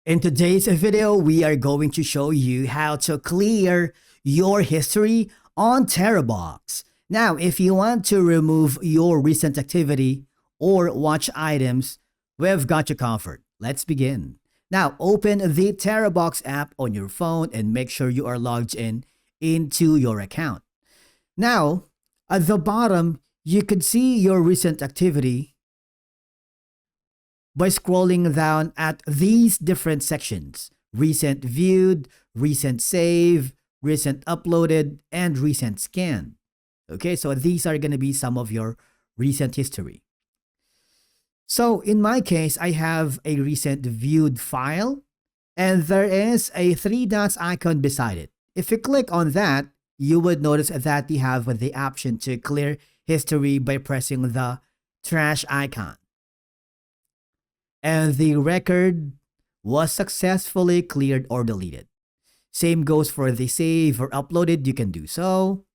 In today's video, we are going to show you how to clear your history on Terabox. Now, if you want to remove your recent activity or watch items, we've got you covered. Let's begin. Now, open the Terabox app on your phone and make sure you are logged into your account. Now, at the bottom, you could see your recent activity by scrolling down at these different sections: recent viewed, recent save, recent uploaded, and recent scan. Okay, so these are going to be some of your recent history. So in my case, I have a recent viewed file, and there is a three dots icon beside it. If you click on that, you would notice that you have the option to clear history by pressing the trash icon. And the record was successfully cleared or deleted. Same goes for the save or uploaded, you can do so.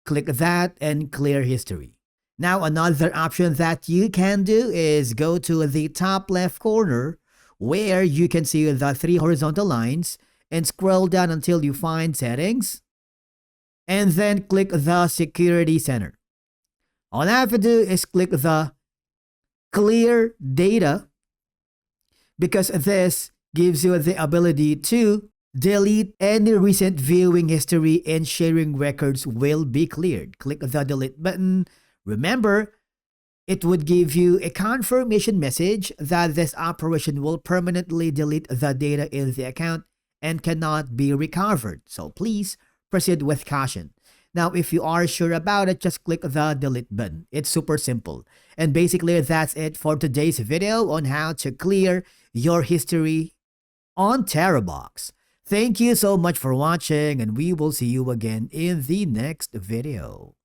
Click that and clear history. Now, another option that you can do is go to the top left corner where you can see the three horizontal lines and scroll down until you find settings and then click the security center. All I have to do is click the clear data, because this gives you the ability to delete any recent viewing history and sharing records will be cleared. Click the delete button. Remember, it would give you a confirmation message that this operation will permanently delete the data in the account and cannot be recovered. So please proceed with caution. Now, if you are sure about it, just click the delete button. It's super simple. And basically, that's it for today's video on how to clear your history on Terabox. Thank you so much for watching, and we will see you again in the next video.